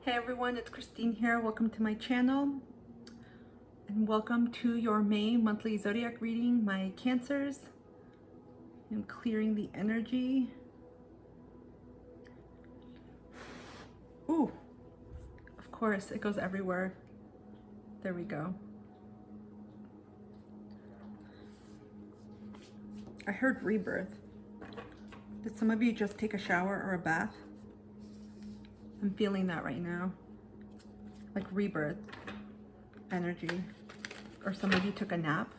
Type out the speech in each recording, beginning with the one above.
Hey everyone, it's Christine here. Welcome to my channel and welcome to your May monthly zodiac reading, my Cancers. I'm clearing the energy. Ooh, of course, it goes everywhere. There we go. I heard rebirth. Did some of you just take a shower or a bath? I'm feeling that right now. Like rebirth energy. Or some of you took a nap.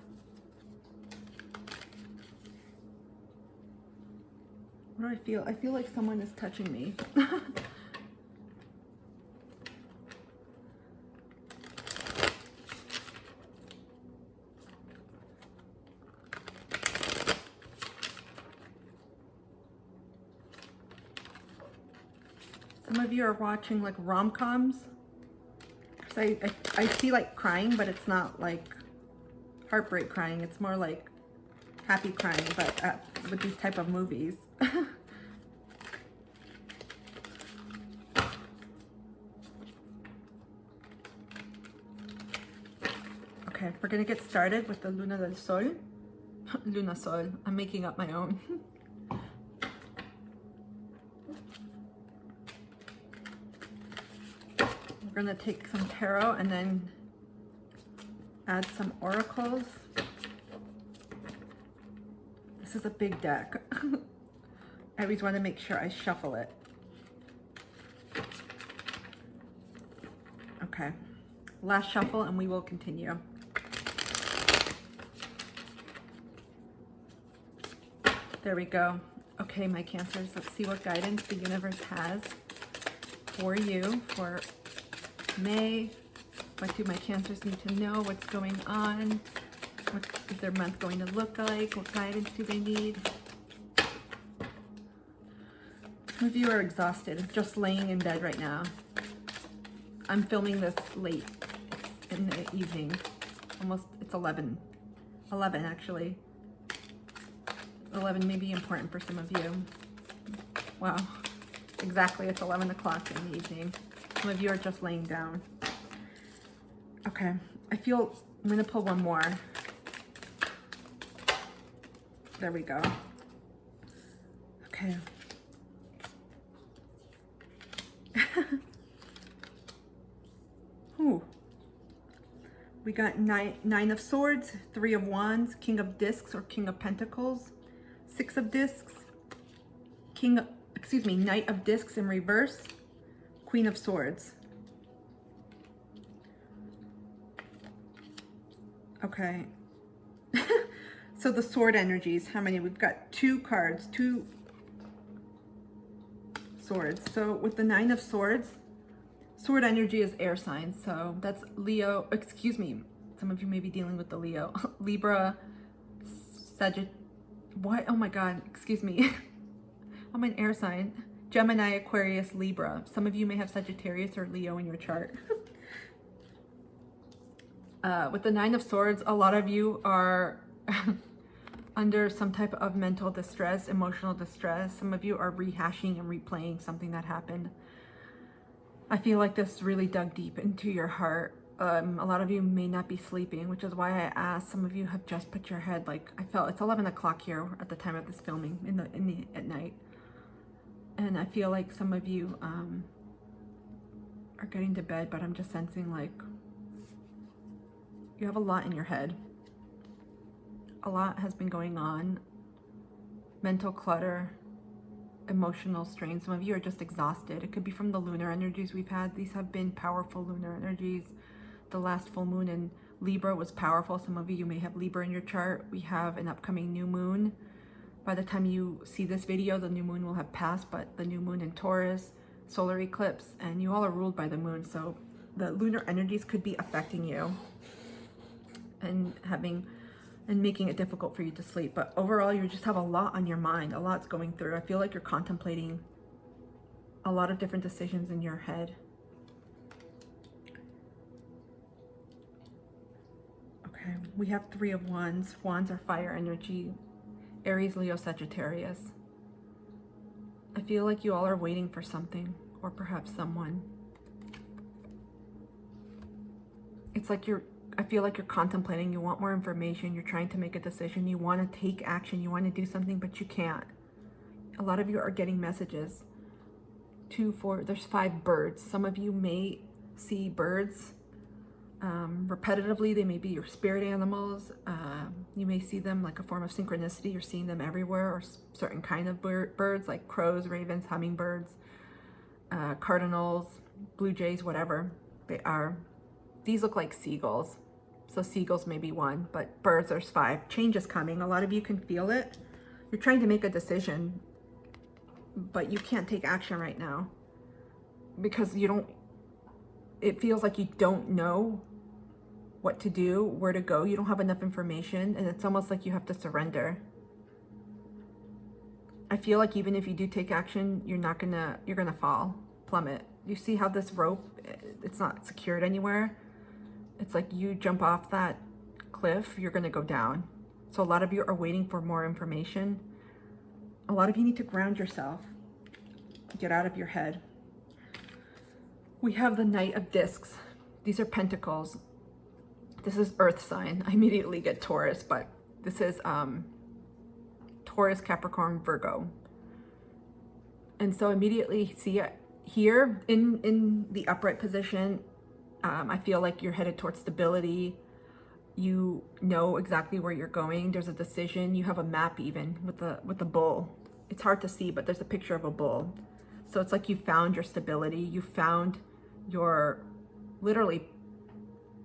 What do I feel? I feel like someone is touching me. Some of you are watching like rom-coms. I see like crying, but it's not like heartbreak crying. It's more like happy crying, but with these type of movies. Okay, we're gonna get started with the Luna del Sol. Luna Sol. I'm making up my own. We're gonna take some tarot and then add some oracles. This is a big deck. I always want to make sure I shuffle it. Okay, last shuffle and we will continue. There we go. Okay, my Cancers, let's see what guidance the universe has for you for May. What do my Cancers need to know? What's going on? What is their month going to look like? What guidance do they need? Some of you are exhausted, just laying in bed right now. I'm filming this late in the evening. Almost, it's 11. 11 actually. 11 may be important for some of you. Wow, exactly, it's 11 o'clock in the evening. Some of you are just laying down. Okay, I feel I'm gonna pull one more. There we go. Okay. Ooh. We got nine of Swords, 3 of Wands, King of Discs or King of Pentacles, 6 of Discs, Knight of Discs in reverse, Queen of Swords. Okay. So the sword energies, how many? We've got 2 cards, 2 swords. So with the 9 of Swords, sword energy is air signs. So that's Leo, excuse me. Some of you may be dealing with the Leo. Libra, Sagittarius, what? Oh my God, excuse me. I'm an air sign. Gemini, Aquarius, Libra. Some of you may have Sagittarius or Leo in your chart. With the 9 of Swords, a lot of you are under some type of mental distress, emotional distress. Some of you are rehashing and replaying something that happened. I feel like this really dug deep into your heart. A lot of you may not be sleeping, which is why I asked. Some of you have just put your head, like, I felt it's 11 o'clock here at the time of this filming at night. And I feel like some of you are getting to bed, but I'm just sensing like you have a lot in your head. A lot has been going on. Mental clutter, emotional strain. Some of you are just exhausted. It could be from the lunar energies we've had. These have been powerful lunar energies. The last full moon in Libra was powerful. Some of you may have Libra in your chart. We have an upcoming new moon. By the time you see this video, the new moon will have passed, but the new moon in Taurus, solar eclipse, and you all are ruled by the moon. So the lunar energies could be affecting you and making it difficult for you to sleep. But overall, you just have a lot on your mind. A lot's going through. I feel like you're contemplating a lot of different decisions in your head. Okay, we have 3 of Wands. Wands are fire energy. Aries, Leo, Sagittarius. I feel like you all are waiting for something or perhaps someone. It's like I feel like you're contemplating, you want more information, you're trying to make a decision, you want to take action, you want to do something, but you can't. A lot of you are getting messages. 2, 4, there's 5 birds. Some of you may see birds repetitively. They may be your spirit animals. You may see them like a form of synchronicity. You're seeing them everywhere, or certain kind of birds like crows, ravens, hummingbirds, cardinals, blue jays, whatever they are. These look like seagulls. So seagulls may be one, but birds, there's 5. Change is coming. A lot of you can feel it. You're trying to make a decision, but you can't take action right now because it feels like you don't know what to do, where to go. You don't have enough information, and it's almost like you have to surrender. I feel like even if you do take action, you're gonna fall, plummet. You see how this rope, it's not secured anywhere. It's like you jump off that cliff, you're gonna go down. So a lot of you are waiting for more information. A lot of you need to ground yourself. Get out of your head. We have the Knight of Discs. These are pentacles. This is Earth sign. I immediately get Taurus, but this is Taurus, Capricorn, Virgo. And so immediately see it here in the upright position. I feel like you're headed towards stability. You know exactly where you're going. There's a decision. You have a map even with the bull. It's hard to see, but there's a picture of a bull. So it's like you found your stability. You found your literally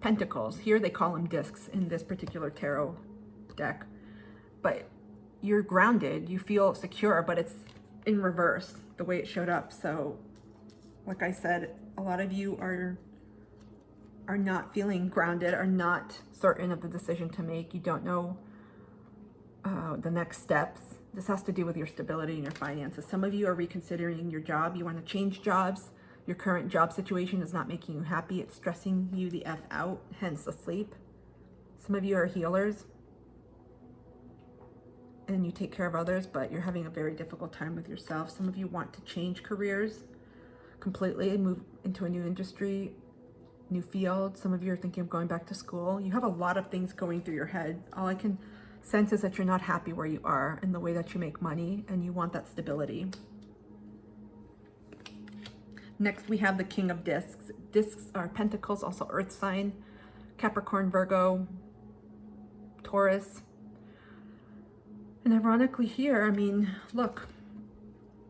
pentacles. Here they call them discs in this particular tarot deck. But you're grounded. You feel secure, but it's in reverse the way it showed up. So like I said, a lot of you are not feeling grounded, are not certain of the decision to make. You don't know the next steps. This has to do with your stability and your finances. Some of you are reconsidering your job. You want to change jobs. Your current job situation is not making you happy. It's stressing you the F out, hence the sleep. Some of you are healers and you take care of others, but you're having a very difficult time with yourself. Some of you want to change careers completely, move into a new industry, new field. Some of you are thinking of going back to school. You have a lot of things going through your head. All I can sense is that you're not happy where you are and the way that you make money, and you want that stability. Next, we have the King of Discs. Discs are pentacles, also Earth sign, Capricorn, Virgo, Taurus. And ironically here, I mean, look,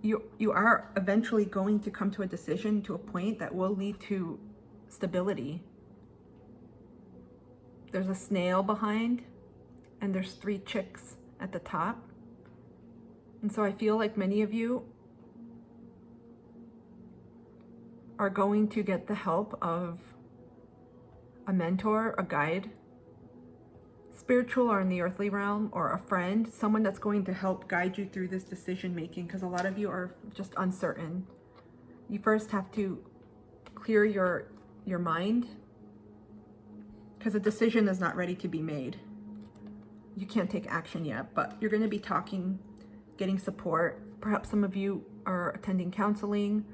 you are eventually going to come to a decision, to a point that will lead to stability. There's a snail behind, and there's 3 chicks at the top. And so I feel like many of you are going to get the help of a mentor, a guide, spiritual or in the earthly realm, or a friend, someone that's going to help guide you through this decision making, because a lot of you are just uncertain. You first have to clear your mind, because a decision is not ready to be made. You can't take action yet, but you're going to be talking, getting support. Perhaps some of you are attending counseling,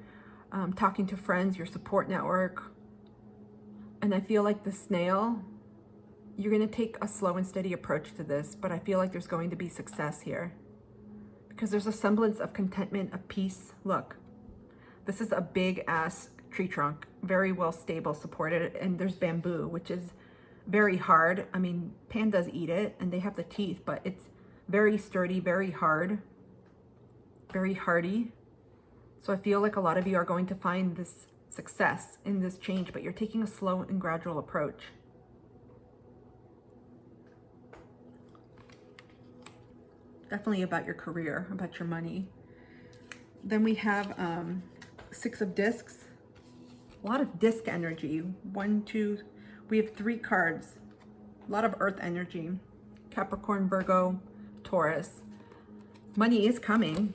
talking to friends, your support network. And I feel like the snail, you're going to take a slow and steady approach to this, but I feel like there's going to be success here, because there's a semblance of contentment, of peace. Look, this is a big ass tree trunk, very well stable, supported, and there's bamboo, which is very hard. I mean, pandas eat it and they have the teeth, but it's very sturdy, very hard, very hardy. So I feel like a lot of you are going to find this success in this change, but you're taking a slow and gradual approach. Definitely about your career, about your money. Then we have 6 of Discs. A lot of disc energy. 1, 2, we have 3 cards. A lot of earth energy. Capricorn, Virgo, Taurus. Money is coming.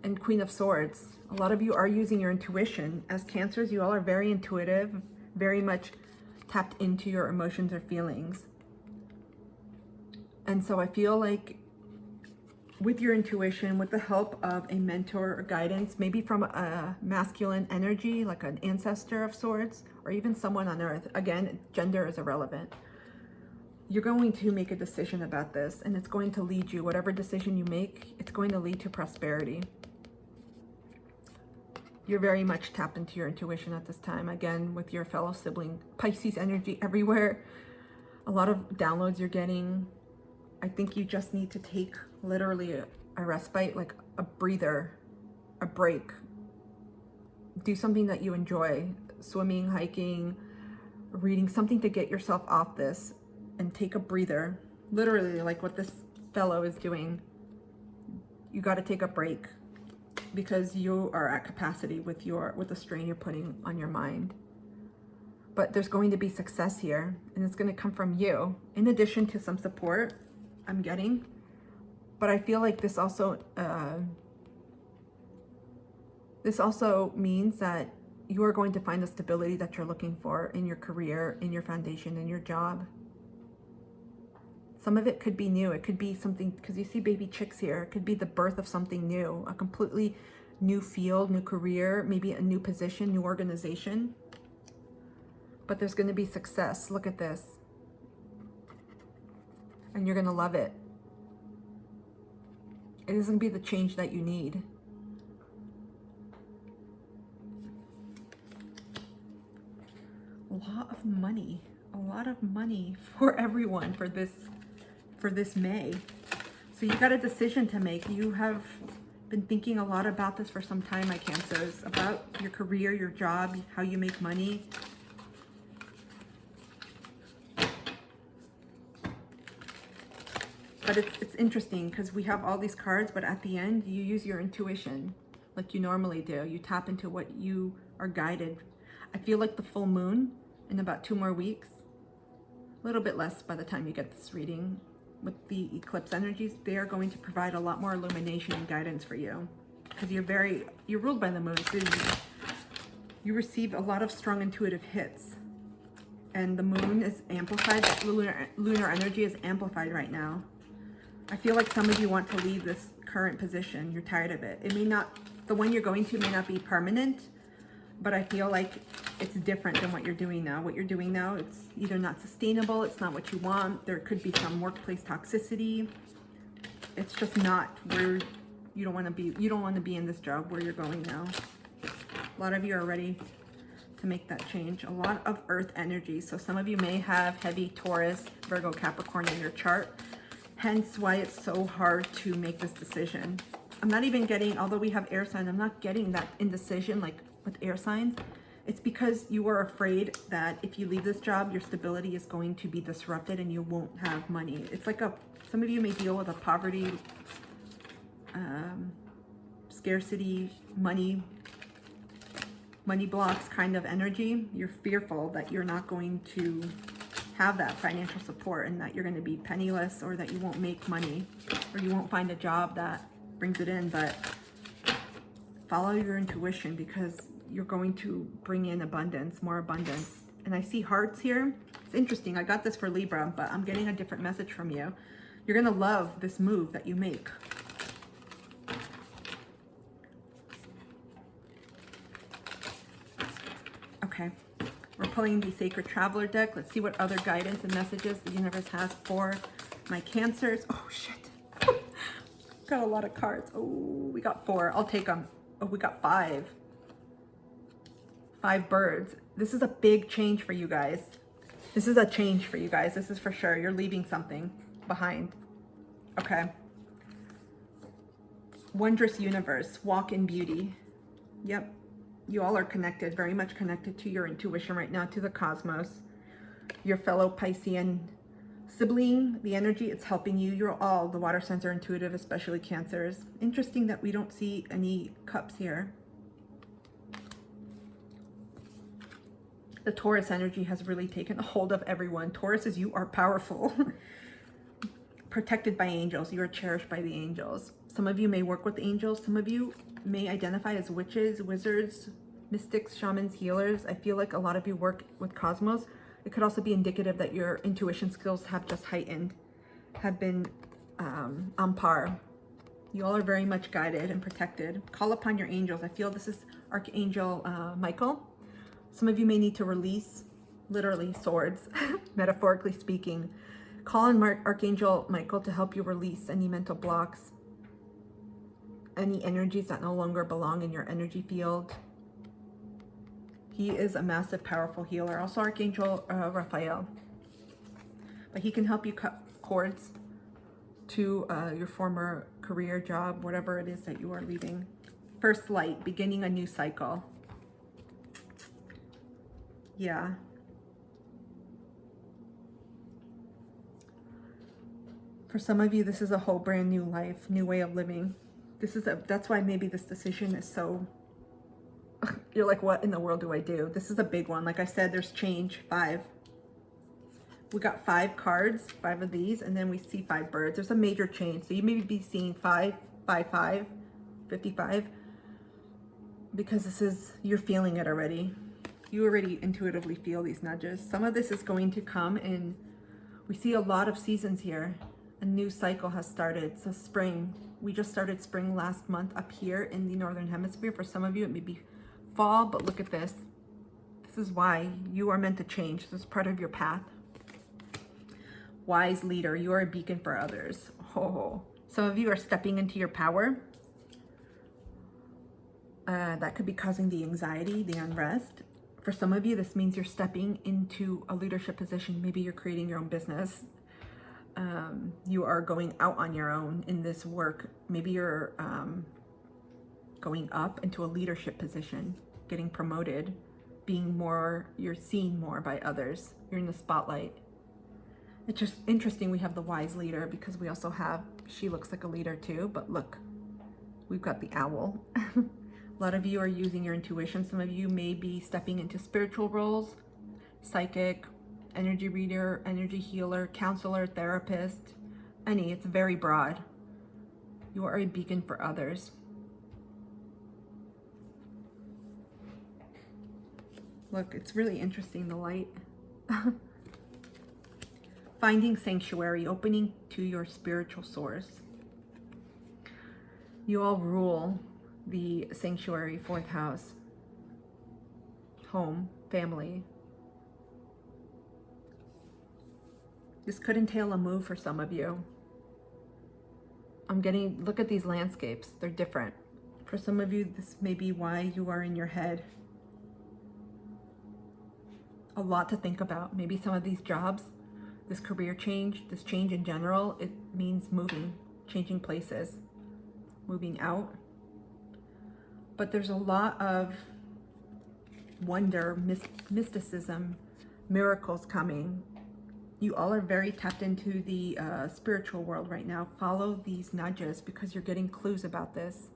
And Queen of Swords. A lot of you are using your intuition. As Cancers, you all are very intuitive, very much tapped into your emotions or feelings. And so I feel like with your intuition, with the help of a mentor or guidance, maybe from a masculine energy, like an ancestor of sorts, or even someone on earth. Again, gender is irrelevant. You're going to make a decision about this, and it's going to lead you, whatever decision you make, it's going to lead to prosperity. You're very much tapped into your intuition at this time. Again, with your fellow sibling, Pisces energy everywhere. A lot of downloads you're getting. I think you just need to take literally a respite, like a breather, a break. Do something that you enjoy, swimming, hiking, reading, something to get yourself off this and take a breather. Literally like what this fellow is doing. You got to take a break because you are at capacity with the strain you're putting on your mind. But there's going to be success here, and it's going to come from you, in addition to some support I'm getting. But I feel like this also means that you are going to find the stability that you're looking for in your career, in your foundation, in your job. Some of it could be new. It could be something, because you see baby chicks here. It could be the birth of something new, a completely new field, new career, maybe a new position, new organization. But there's going to be success. Look at this. And you're going to love it. It is going to be the change that you need. A lot of money for everyone for this May. So you got a decision to make. You have been thinking a lot about this for some time, my Cancers, about your career, your job, how you make money. But it's interesting because we have all these cards, but at the end, you use your intuition like you normally do. You tap into what you are guided. I feel like the full moon in about 2 more weeks, a little bit less by the time you get this reading, with the eclipse energies, they are going to provide a lot more illumination and guidance for you because you're ruled by the moon. So you receive a lot of strong intuitive hits, and the moon is amplified. Lunar energy is amplified right now. I feel like some of you want to leave this current position. You're tired of it. It may not, the one you're going to may not be permanent, but I feel like it's different than what you're doing now. What you're doing now, it's either not sustainable, it's not what you want. There could be some workplace toxicity. It's just not where you don't want to be. You don't want to be in this job where you're going now. A lot of you are ready to make that change. A lot of earth energy. So some of you may have heavy Taurus, Virgo, Capricorn in your chart. Hence why it's so hard to make this decision. I'm not even getting, although we have air signs, I'm not getting that indecision like with air signs. It's because you are afraid that if you leave this job, your stability is going to be disrupted and you won't have money. It's like some of you may deal with a poverty, scarcity, money blocks kind of energy. You're fearful that you're not going to have that financial support and that you're going to be penniless, or that you won't make money, or you won't find a job that brings it in. But follow your intuition, because you're going to bring in abundance, more abundance. And I see hearts here. It's interesting. I got this for Libra, but I'm getting a different message from you. You're going to love this move that you make. Okay. We're pulling the Sacred Traveler deck. Let's see what other guidance and messages the universe has for my Cancers. Oh, shit. Got a lot of cards. Oh, we got 4. I'll take them. Oh, we got 5. 5 birds. This is a big change for you guys. This is a change for you guys. This is for sure. You're leaving something behind. Okay. Wondrous universe. Walk in beauty. Yep. You all are connected, very much connected to your intuition right now, to the cosmos. Your fellow Piscean sibling, the energy, it's helping you. You're all, the water signs are intuitive, especially Cancers. Interesting that we don't see any cups here. The Taurus energy has really taken a hold of everyone. Tauruses, you are powerful. Protected by angels. You are cherished by the angels. Some of you may work with angels. Some of you may identify as witches, wizards, mystics, shamans, healers. I feel like a lot of you work with cosmos. It could also be indicative that your intuition skills have just heightened, have been on par. You all are very much guided and protected. Call upon your angels. I feel this is Archangel Michael. Some of you may need to release, literally, swords, metaphorically speaking. Call on Archangel Michael to help you release any mental blocks, any energies that no longer belong in your energy field. He is a massive, powerful healer. Also Archangel Raphael. But he can help you cut cords to your former career, job, whatever it is that you are leaving. First light, beginning a new cycle. Yeah. For some of you, this is a whole brand new life, new way of living. That's why maybe this decision is so, you're like, what in the world do I do? This is a big one. Like I said, there's change, 5. We got 5 cards, 5 of these, and then we see 5 birds. There's a major change. So you may be seeing 5, 5, 5, 55, because this is, you're feeling it already. You already intuitively feel these nudges. Some of this is going to come in. We see a lot of seasons here. A new cycle has started. So spring, we just started spring last month up here in the Northern Hemisphere. For some of you, it may be fall, but look at this. This is why you are meant to change. This is part of your path. Wise leader, you are a beacon for others. Oh, some of you are stepping into your power. That could be causing the anxiety, the unrest. For some of you, this means you're stepping into a leadership position. Maybe you're creating your own business. You are going out on your own in this work. Maybe you're going up into a leadership position, getting promoted, being more, you're seen more by others. You're in the spotlight. It's just interesting we have the wise leader because we also have, she looks like a leader too, but look, we've got the owl. A lot of you are using your intuition. Some of you may be stepping into spiritual roles, psychic, energy reader, energy healer, counselor, therapist, it's very broad. You are a beacon for others. Look, it's really interesting, the light. Finding sanctuary, opening to your spiritual source. You all rule the sanctuary, 4th house, home, family. This could entail a move for some of you. Look at these landscapes. They're different. For some of you, this may be why you are in your head. A lot to think about. Maybe some of these jobs, this career change, this change in general, it means moving, changing places, moving out. But there's a lot of wonder, mysticism, miracles coming. You all are very tapped into the spiritual world right now. Follow these nudges because you're getting clues about this.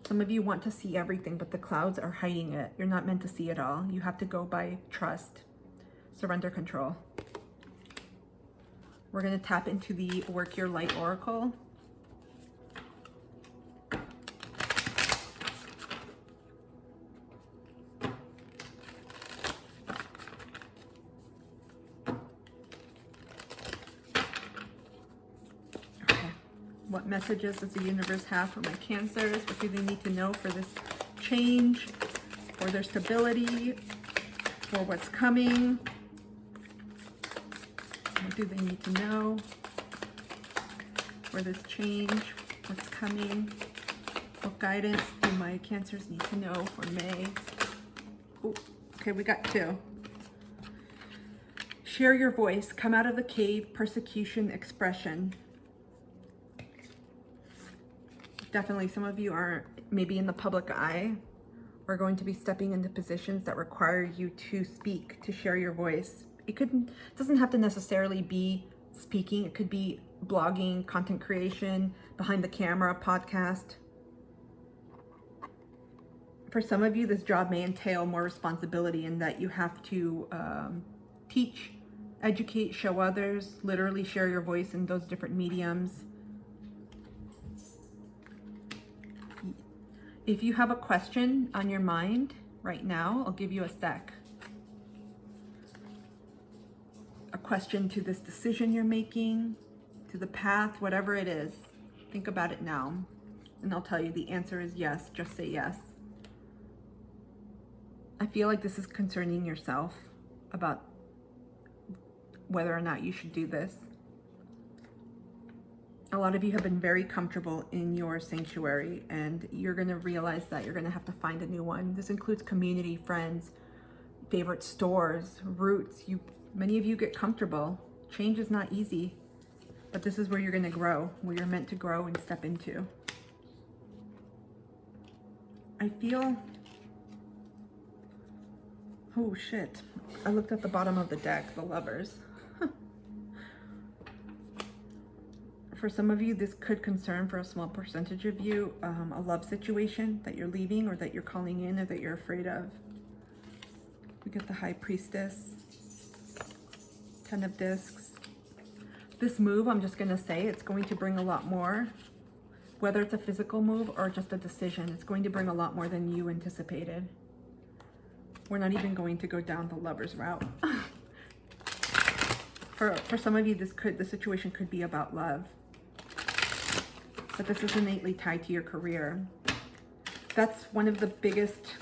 Some of you want to see everything, but the clouds are hiding it. You're not meant to see it all. You have to go by trust, surrender, control. We're going to tap into the Work Your Light Oracle. What messages does the universe have for my Cancers? What do they need to know for this change, for their stability, for what's coming? What do they need to know for this change, what's coming? What guidance do my Cancers need to know for May? Ooh, okay, we got 2. Share your voice. Come out of the cave. Persecution, expression. Definitely some of you are maybe in the public eye or going to be stepping into positions that require you to speak, to share your voice. It doesn't have to necessarily be speaking. It could be blogging, content creation, behind the camera, podcast. For some of you, this job may entail more responsibility in that you have to teach, educate, show others, literally share your voice in those different mediums. If you have a question on your mind right now, I'll give you a sec. A question to this decision you're making, to the path, whatever it is. Think about it now, and I'll tell you the answer is yes. Just say yes. I feel like this is concerning yourself about whether or not you should do this. A lot of you have been very comfortable in your sanctuary, and you're going to realize that you're going to have to find a new one. This includes community, friends, favorite stores, roots. Many of you get comfortable. Change is not easy, but this is where you're going to grow, where you're meant to grow and step into. I feel, oh shit, I looked at the bottom of the deck, the Lovers. For some of you, this could concern, for a small percentage of you, a love situation that you're leaving or that you're calling in or that you're afraid of. We get the High Priestess, 10 of Discs. This move, I'm just going to say, it's going to bring a lot more. Whether it's a physical move or just a decision, it's going to bring a lot more than you anticipated. We're not even going to go down the Lovers route. For some of you, the situation could be about love. But this is innately tied to your career. That's one of the biggest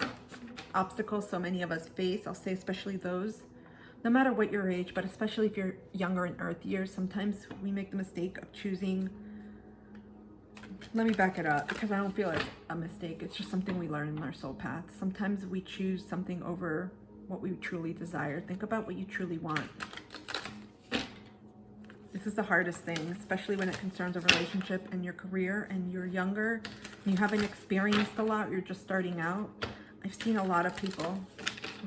obstacles so many of us face. I'll say especially those, no matter what your age, but especially if you're younger in earth years, sometimes we make the mistake of choosing. Let me back it up, because I don't feel it's a mistake. It's just something we learn in our soul path. Sometimes we choose something over what we truly desire. Think about what you truly want. This is the hardest thing, especially when it concerns a relationship and your career, and you're younger, and you haven't experienced a lot, you're just starting out. I've seen a lot of people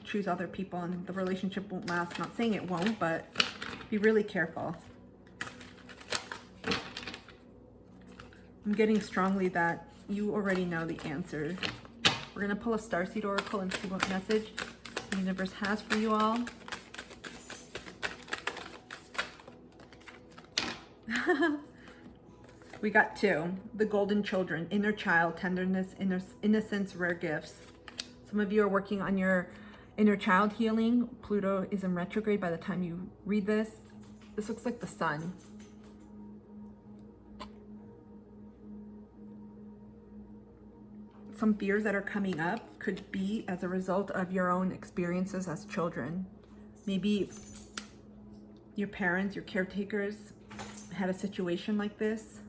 choose other people and the relationship won't last. Not saying it won't, but be really careful. I'm getting strongly that you already know the answer. We're going to pull a Starseed Oracle and see what message the universe has for you all. We got 2. The Golden Children, inner child, tenderness, innocence, rare gifts. Some of you are working on your inner child healing. Pluto is in retrograde by the time you read this. This looks like the sun. Some fears that are coming up could be as a result of your own experiences as children. Maybe your parents, your caretakers had a situation like this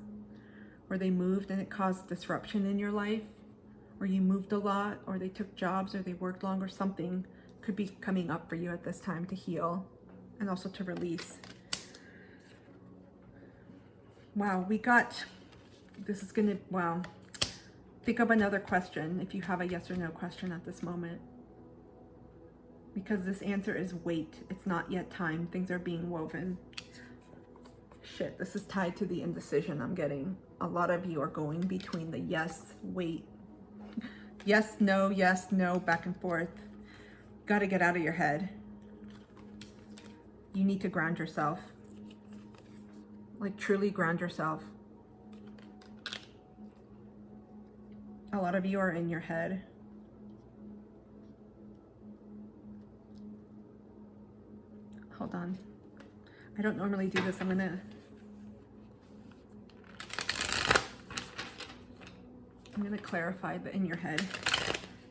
where they moved and it caused disruption in your life, or you moved a lot, or they took jobs, or they worked longer. Something could be coming up for you at this time to heal and also to release. Wow, we got, this is gonna, wow. Think of another question if you have a yes or no question at this moment. Because this answer is wait. It's not yet time. Things are being woven. Shit, this is tied to the indecision I'm getting. A lot of you are going between the yes, wait, yes, no, back and forth. Got to get out of your head. You need to ground yourself. Like truly ground yourself. A lot of you are in your head. Hold on. I don't normally do this. I'm gonna clarify the in your head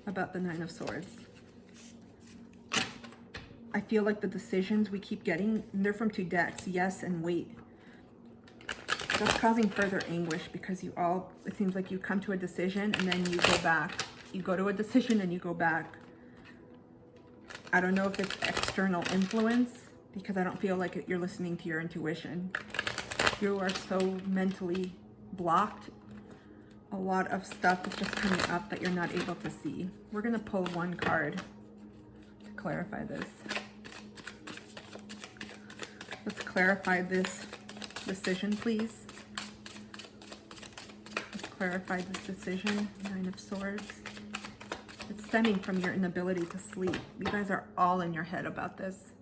about the 9 of Swords. I feel like the decisions we keep getting, they're from 2 decks, yes and wait. That's causing further anguish because it seems like you come to a decision and then you go back. You go to a decision and you go back. I don't know if it's external influence because I don't feel like you're listening to your intuition. You are so mentally blocked. A lot of stuff is just coming up that you're not able to see. We're going to pull 1 card to clarify this. Let's clarify this decision, please. Let's clarify this decision. 9 of Swords. It's stemming from your inability to sleep. You guys are all in your head about this.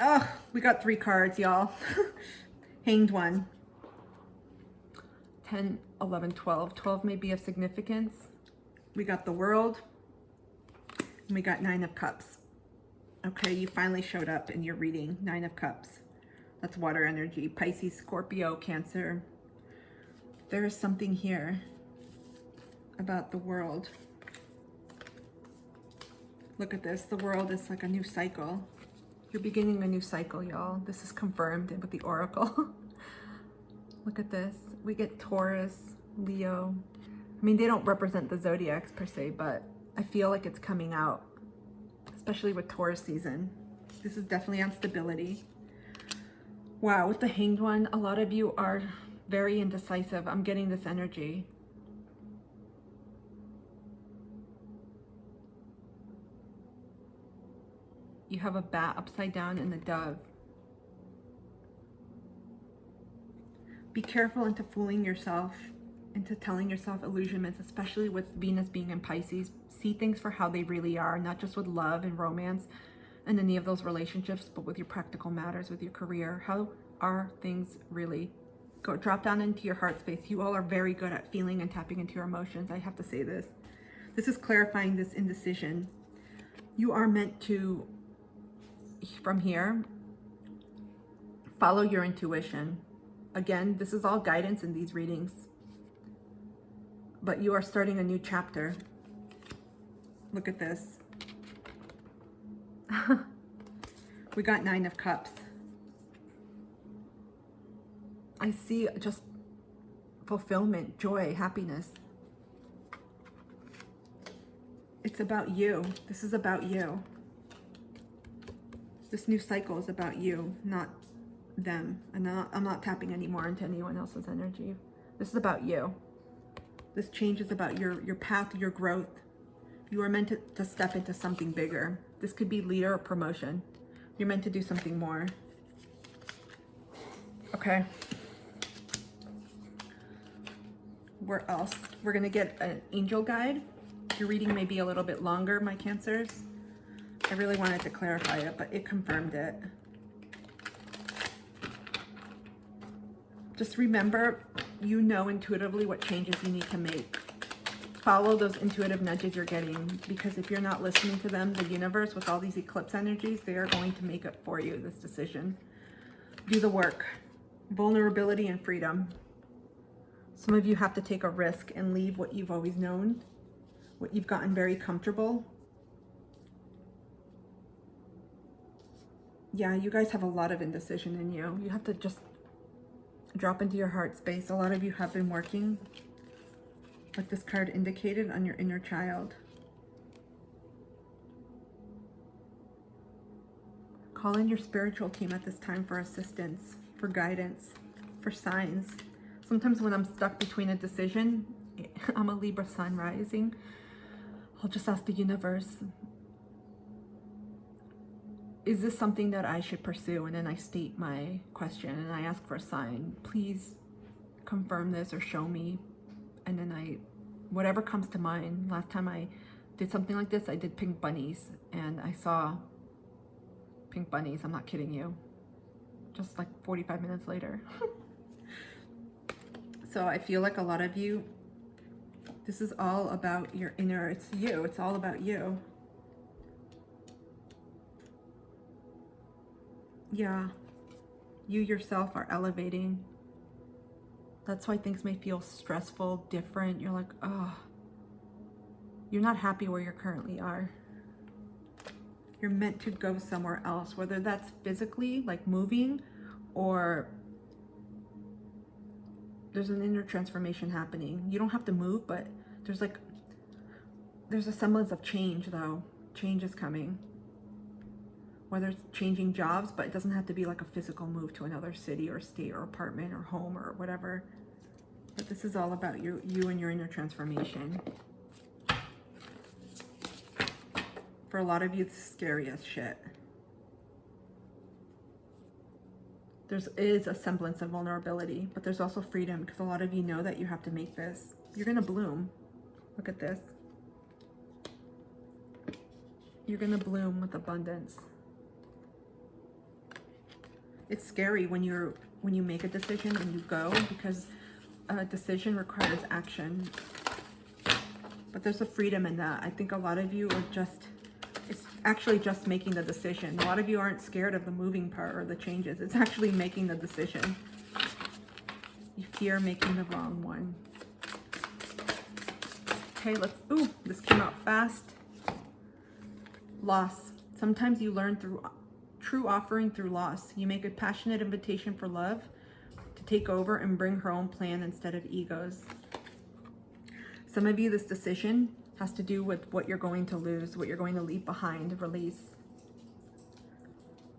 Oh, we got 3 cards, y'all. Hanged One. 10, 11, 12. 12 may be of significance. We got the World. And we got 9 of Cups. Okay, you finally showed up in your reading. 9 of Cups. That's water energy. Pisces, Scorpio, Cancer. There is something here about the world. Look at this. The world is like a new cycle. You're beginning a new cycle, y'all. This is confirmed with the Oracle. Look at this. We get Taurus, Leo. I mean, they don't represent the zodiacs per se, but I feel like it's coming out, especially with Taurus season. This is definitely on stability. Wow, with the Hanged One, a lot of you are very indecisive. I'm getting this energy. You have a bat upside down and a dove. Be careful into fooling yourself, into telling yourself illusionments, especially with Venus being in Pisces. See things for how they really are, not just with love and romance and any of those relationships, but with your practical matters, with your career. How are things really? Go drop down into your heart space. You all are very good at feeling and tapping into your emotions. I have to say this. This is clarifying this indecision. You are meant to, from here, follow your intuition. Again, this is all guidance in these readings. But you are starting a new chapter. Look at this. We got 9 of Cups. I see just fulfillment, joy, happiness. It's about you. This is about you. This new cycle is about you, not them. And I'm not tapping anymore into anyone else's energy. This is about you. This change is about your path, your growth. You are meant to step into something bigger. This could be leader or promotion. You're meant to do something more. Okay. Where else? We're going to get an angel guide. Your reading may be a little bit longer, my Cancers. I really wanted to clarify it, but it confirmed it. Just remember, you know intuitively what changes you need to make. Follow those intuitive nudges you're getting, because if you're not listening to them, the universe, with all these eclipse energies, they are going to make it for you, this decision. Do the work. Vulnerability and freedom. Some of you have to take a risk and leave what you've always known, what you've gotten very comfortable. Yeah, you guys have a lot of indecision in you. You have to just drop into your heart space. A lot of you have been working, like this card indicated, on your inner child. Call in your spiritual team at this time for assistance, for guidance, for signs. Sometimes when I'm stuck between a decision, I'm a Libra sun rising, I'll just ask the universe, is this something that I should pursue? And then I state my question and I ask for a sign. Please confirm this or show me. And then whatever comes to mind. Last time I did something like this, I did pink bunnies, and I saw pink bunnies. I'm not kidding you. Just like 45 minutes later. So I feel like a lot of you, this is all about your inner, it's you. It's all about you. Yeah, you yourself are elevating. That's why things may feel stressful, different. You're like, oh, you're not happy where you currently are. You're meant to go somewhere else, whether that's physically, like moving, or there's an inner transformation happening. You don't have to move, but there's a semblance of change though. Change is coming. Whether it's changing jobs, but it doesn't have to be like a physical move to another city or state or apartment or home or whatever. But this is all about you and your inner transformation. For a lot of you, it's scary as shit. There is a semblance of vulnerability, but there's also freedom, because a lot of you know that you have to make this. You're gonna bloom. Look at this. You're gonna bloom with abundance. It's scary when you make a decision and you go, because a decision requires action. But there's a freedom in that. I think a lot of you are just It's actually just making the decision. A lot of you aren't scared of the moving part or the changes. It's actually making the decision. You fear making the wrong one. Okay, ooh, this came out fast. Loss. Sometimes you learn through true offering through loss. You make a passionate invitation for love to take over and bring her own plan instead of egos. Some of you, this decision has to do with what you're going to lose, what you're going to leave behind, release.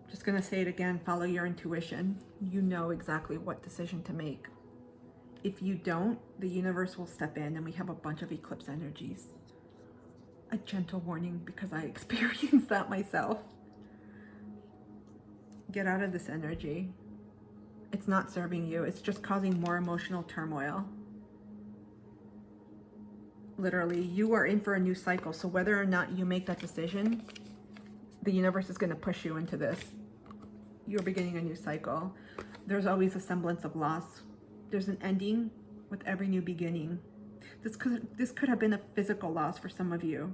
Just going to say it again, follow your intuition. You know exactly what decision to make. If you don't, the universe will step in and we have a bunch of eclipse energies. A gentle warning because I experienced that myself. Get out of this energy. It's not serving you. It's just causing more emotional turmoil. Literally, you are in for a new cycle. So whether or not you make that decision, the universe is going to push you into this. You're beginning a new cycle. There's always a semblance of loss. There's an ending with every new beginning. This could have been a physical loss for some of you.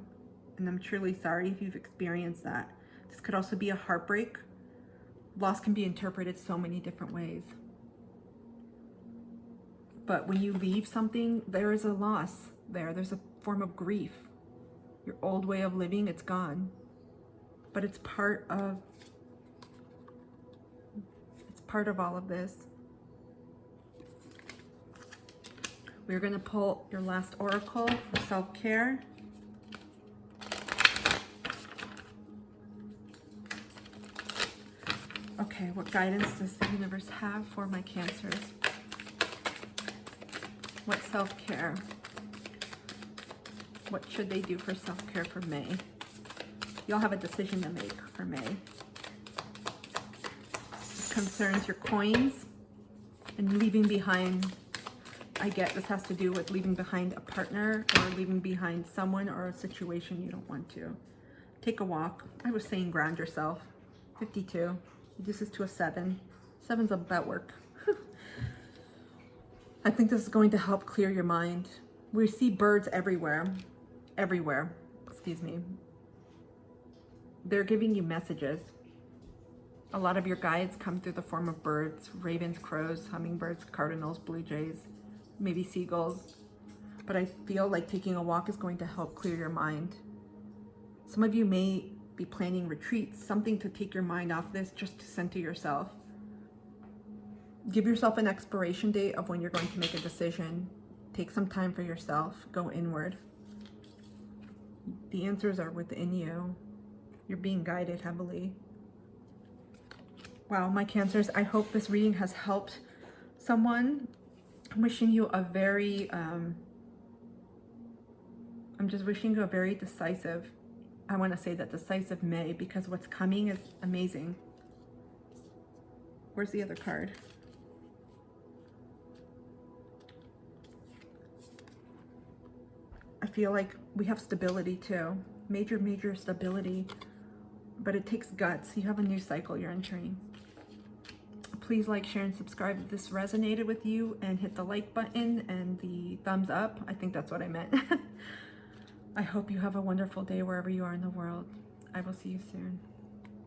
And I'm truly sorry if you've experienced that. This could also be a heartbreak. Loss can be interpreted so many different ways. But when you leave something, there is a loss there. There's a form of grief. Your old way of living, it's gone. But it's part of all of this. We're going to pull your last oracle for self-care. Okay, what guidance does the universe have for my Cancers? What self-care? What should they do for self-care for May? Y'all have a decision to make for May. This concerns your coins and leaving behind. I get this has to do with leaving behind a partner or leaving behind someone or a situation you don't want to. Take a walk. I was saying ground yourself. 52. This is to a 7. 7's about work. I think this is going to help clear your mind. We see birds everywhere. Everywhere. Excuse me. They're giving you messages. A lot of your guides come through the form of birds, ravens, crows, hummingbirds, cardinals, blue jays, maybe seagulls. But I feel like taking a walk is going to help clear your mind. Some of you may be planning retreats, something to take your mind off this, just to center yourself. Give yourself an expiration date of when you're going to make a decision. Take some time for yourself. Go inward. The answers are within you. You're being guided heavily. Wow, my Cancers, I hope this reading has helped someone. I'm wishing you a very, I'm just wishing you a very decisive, I want to say that decisive May, because what's coming is amazing. Where's the other card? I feel like we have stability too. Major stability. But it takes guts. You have a new cycle you're entering. Please like, share, and subscribe if this resonated with you, and hit the like button and the thumbs up. I think that's what I meant. I hope you have a wonderful day wherever you are in the world. I will see you soon.